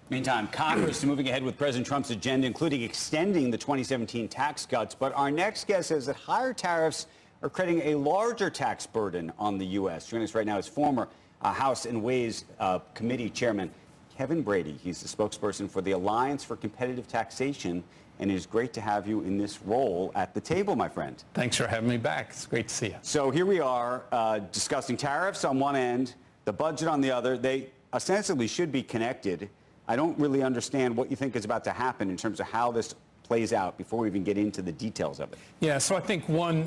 Meantime, Congress is moving ahead with President Trump's agenda, including extending the 2017 tax cuts. But our next guest says that higher tariffs are creating a larger tax burden on the U.S. Joining us right now is former House and Ways Committee Chairman Kevin Brady. He's the spokesperson for the Alliance for Competitive Taxation, and it is great to have you in this role at the table, my friend. Thanks for having me back. It's great to see you. So here we are discussing tariffs on one end, the budget on the other. They ostensibly should be connected. I don't really understand what you think is about to happen in terms of how this plays out before we even get into the details of it. Yeah, so I think, one,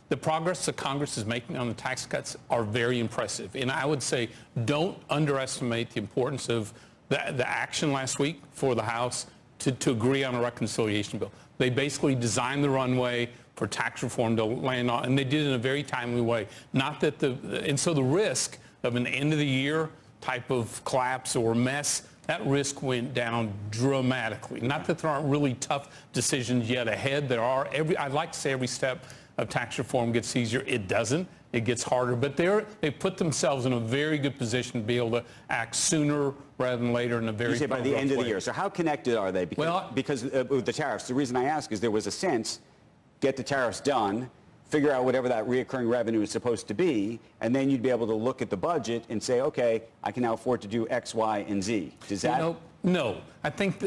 the progress that Congress is making on the tax cuts are very impressive. And I would say don't underestimate the importance of the action last week for the House to agree on a reconciliation bill. They basically designed the runway for tax reform to land on, and they did it in a very timely way. Not that and so the risk of an end of the year type of collapse or mess, that risk went down dramatically. Not that there aren't really tough decisions yet ahead. There are. I'd like to say every step of tax reform gets easier. It doesn't. It gets harder. But they put themselves in a very good position to be able to act sooner rather than later in a very. You say by the end of the year. So how connected are they? Because with the tariffs, the reason I ask is there was a sense, get the tariffs done, figure out whatever that reoccurring revenue is supposed to be, and then you'd be able to look at the budget and say, okay, I can now afford to do X, Y, and Z. Does that? No. I think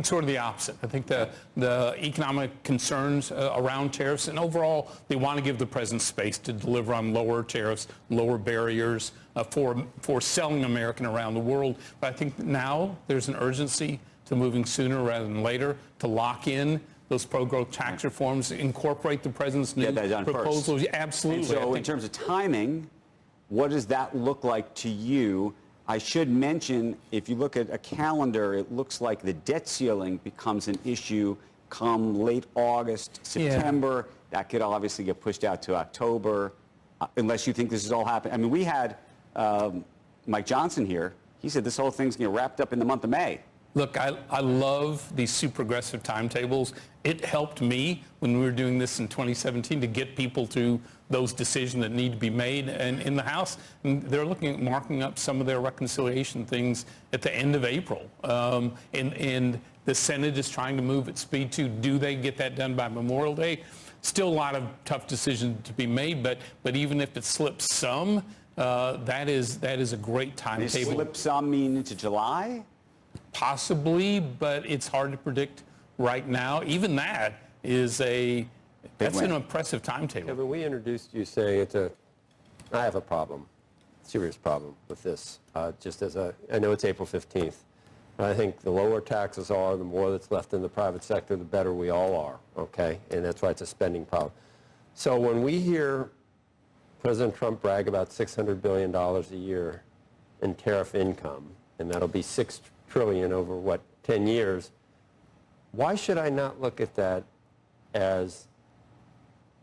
sort of the opposite. I think the economic concerns around tariffs, and overall, they want to give the president space to deliver on lower tariffs, lower barriers for selling American around the world. But I think now there's an urgency to moving sooner rather than later to lock in those pro-growth tax reforms, incorporate the president's new proposals. First. Absolutely. And so in terms of timing, what does that look like to you? I should mention, if you look at a calendar, it looks like the debt ceiling becomes an issue come late August, September. Yeah. That could obviously get pushed out to October, unless you think this is all happening. I mean, we had Mike Johnson here. He said this whole thing's going to get wrapped up in the month of May. Look, I love these super aggressive timetables. It helped me when we were doing this in 2017 to get people to those decisions that need to be made in the House. And they're looking at marking up some of their reconciliation things at the end of April. And the Senate is trying to move at speed too. Do they get that done by Memorial Day? Still a lot of tough decisions to be made, but even if it slips some, that is a great timetable. Does slip some mean into July? Possibly, but it's hard to predict right now. Even that is that's an impressive timetable. Kevin, we introduced you saying I have a problem, serious problem with this. I know it's April 15th. But I think the lower taxes are, the more that's left in the private sector, the better we all are, okay? And that's why it's a spending problem. So when we hear President Trump brag about $600 billion a year in tariff income, and that'll be $6 trillion over 10 years, why should I not look at that as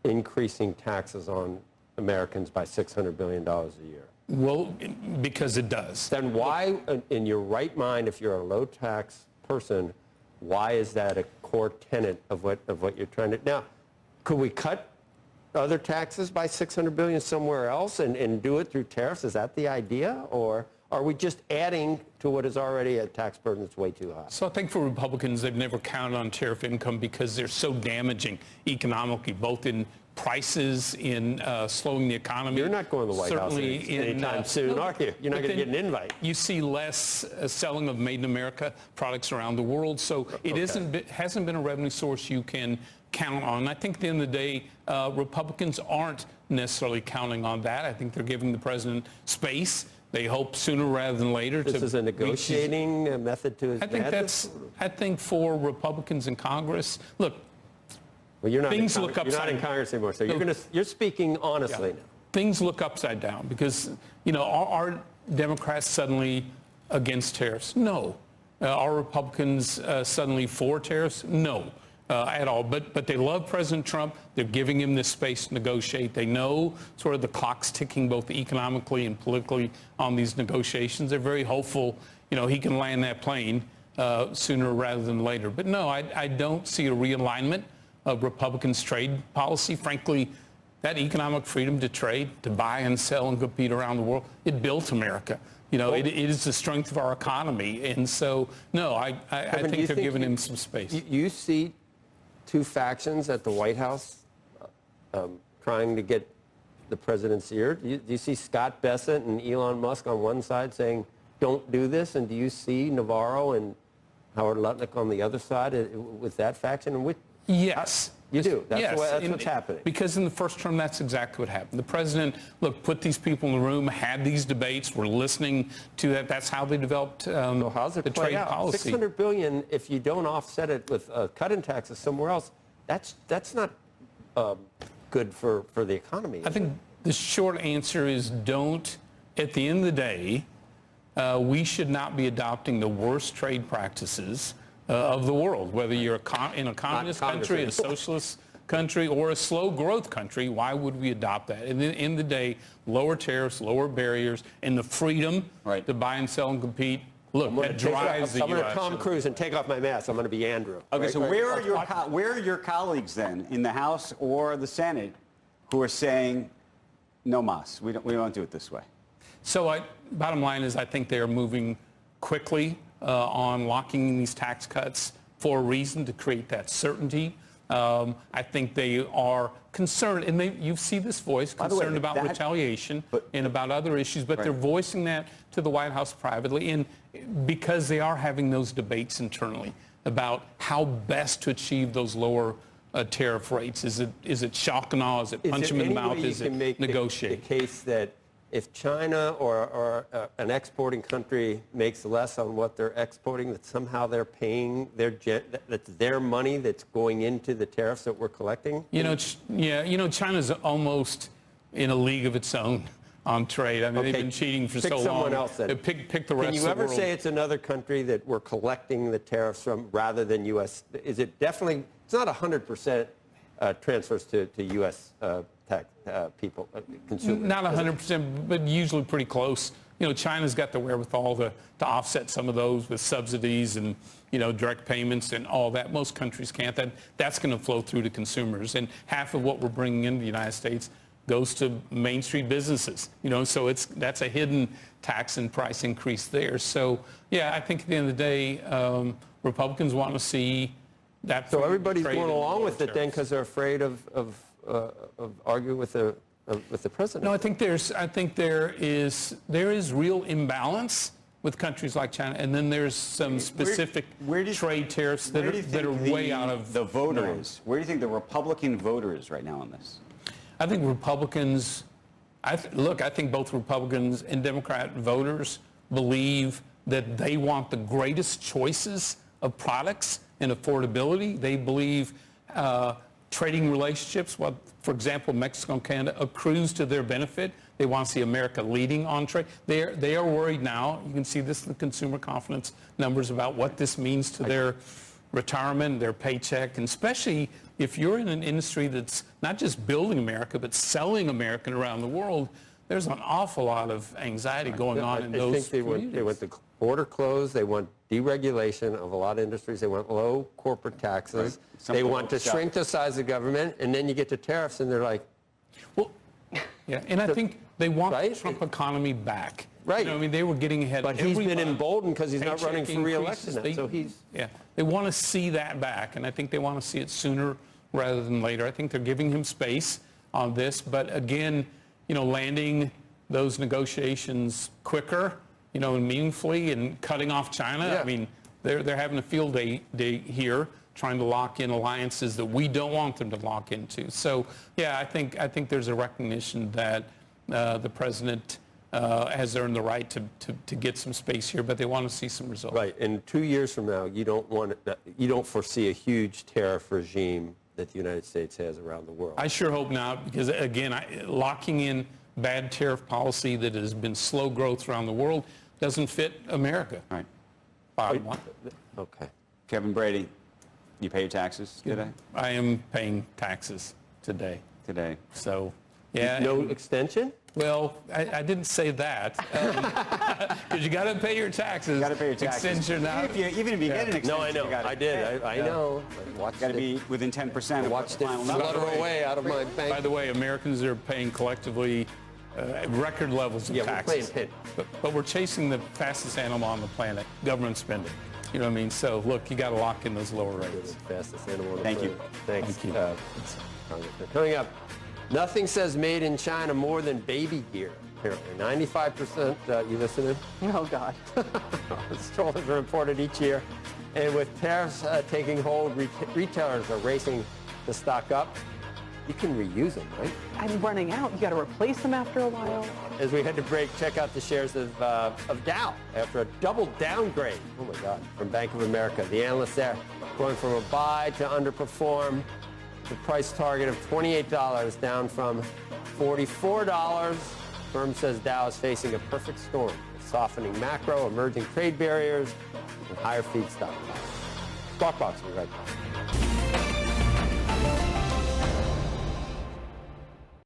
increasing taxes on Americans by $600 billion a year? Well, because it does. Then why, in your right mind, if you're a low tax person, why is that a core tenet of what you're trying to? Now, could we cut other taxes by $600 billion somewhere else and do it through tariffs? Is that the idea? Or are we just adding to what is already a tax burden that's way too high? So I think for Republicans, they've never counted on tariff income because they're so damaging economically, both in prices, in slowing the economy. You're not going to the White House anytime soon, are you? You're not going to get an invite. You see less selling of made in America products around the world, so it hasn't been a revenue source you can count on. And I think at the end of the day, Republicans aren't necessarily counting on that. I think they're giving the president space. They hope sooner rather than later. This is a negotiating method to his madness? I think for Republicans in Congress, look, well, you're not things look upside. You're not in Congress anymore, so you're speaking honestly now. Things look upside down because, are Democrats suddenly against tariffs? No. Are Republicans suddenly for tariffs? No. At all. But they love President Trump. They're giving him this space to negotiate. They know sort of the clock's ticking both economically and politically on these negotiations. They're very hopeful, he can land that plane sooner rather than later. But no, I don't see a realignment of Republicans' trade policy. Frankly, that economic freedom to trade, to buy and sell and compete around the world, it built America. it is the strength of our economy. And so, no, I Kevin, do you think they're giving him some space. You see two factions at the White House trying to get the president's ear. Do you see Scott Bessent and Elon Musk on one side saying, don't do this? And do you see Navarro and Howard Lutnick on the other side with that faction? And Yes. You do. That's, yes. that's what's happening. Because in the first term, that's exactly what happened. The president, put these people in the room, had these debates, we're listening to that. That's how they developed So how's it the play trade out? policy. $600 billion, if you don't offset it with cut in taxes somewhere else, that's not good for the economy. I think the short answer is don't. At the end of the day, we should not be adopting the worst trade practices of the world, whether you're in a communist country, a socialist country, or a slow growth country. Why would we adopt that? And then, in the day, lower tariffs, lower barriers, and the freedom to buy and sell and compete. Look, that drives the U.S. I'm going to Tom Cruise and take off my mask. I'm going to be Andrew. Okay, right? so where are your colleagues then in the House or the Senate who are saying, no mas, we don't do it this way? So bottom line is I think they are moving quickly on locking in these tax cuts for a reason, to create that certainty. I think they are concerned, and you see this voice, concerned about retaliation and about other issues, but they're voicing that to the White House privately, and because they are having those debates internally about how best to achieve those lower tariff rates. Is it shock and awe? Is it punch them in the mouth? Is it negotiate? The case that if China or an exporting country makes less on what they're exporting, that somehow they're paying that's their money that's going into the tariffs that we're collecting? China's almost in a league of its own on trade. I mean, they've been cheating for so long. Pick someone else then. Pick the rest of the world. Can you ever say it's another country that we're collecting the tariffs from rather than U.S.? Is it definitely, it's not 100% transfers to U.S. tax people, consumers? Not 100%, but usually pretty close. China's got the wherewithal to offset some of those with subsidies and, direct payments and all that. Most countries can't. That's going to flow through to consumers. And half of what we're bringing into the United States goes to Main Street businesses. So that's a hidden tax and price increase there. So, yeah, I think at the end of the day, Republicans want to see that. So everybody's going along with it then because they're afraid of arguing with the president. No, I think there is real imbalance with countries like China, and then there's some specific trade tariffs that are way out of the voter is. Where do you think the Republican voter is right now on this? I think Republicans. I think both Republicans and Democrat voters believe that they want the greatest choices of products and affordability. They believe trading relationships, for example, Mexico and Canada, accrues to their benefit. They want to see America leading on trade. They are worried now. You can see this in the consumer confidence numbers about what this means to their retirement, their paycheck, and especially if you're in an industry that's not just building America, but selling America around the world. There's an awful lot of anxiety going on in those. I think they want the border closed. They want deregulation of a lot of industries. They want low corporate taxes. Right. They want to shrink the size of government, and then you get to tariffs, and they're like, well, yeah. And I think they want the Trump economy back. Right. I mean, they were getting ahead. But he's been emboldened because he's not running for re-election. They want to see that back, and I think they want to see it sooner rather than later. I think they're giving him space on this, but again, landing those negotiations quicker, and meaningfully, and cutting off China. Yeah. I mean, they're having a field day here, trying to lock in alliances that we don't want them to lock into. So, yeah, I think there's a recognition that the president has earned the right to get some space here, but they want to see some results. Right. And 2 years from now, you don't foresee a huge tariff regime that the United States has around the world. I sure hope not, because again, locking in bad tariff policy that has been slow growth around the world doesn't fit America. All right. Bottom line. Okay. Kevin Brady, you pay your taxes today? I am paying taxes today. So, yeah. No extension? Well, I didn't say that, because you got to pay your taxes. You got to pay your taxes. Extension now. Even if you get an extension, no, I know. I did. I know. You got to be within 10%. I watched it flutter away out of my bank. By the way, Americans are paying collectively record levels of Yeah, we're taxes. playing But we're chasing the fastest animal on the planet, government spending. You know what I mean? So look, you got to lock in those lower rates. Fastest animal on the Thank planet. you. Thanks. Thank you. Congressman. Coming up, nothing says made in China more than baby gear, apparently. 95%, you listening? Oh, God. Strollers are imported each year. And with tariffs taking hold, retailers are racing to stock up. You can reuse them, right? I'm running out. You got to replace them after a while. As we head to break, check out the shares of Dow after a double downgrade. Oh my God, from Bank of America. The analysts there going from a buy to underperform. The price target of $28 down from $44. Firm says Dow is facing a perfect storm. Softening macro, emerging trade barriers, and higher feedstock costs. Squawk Box will be right back.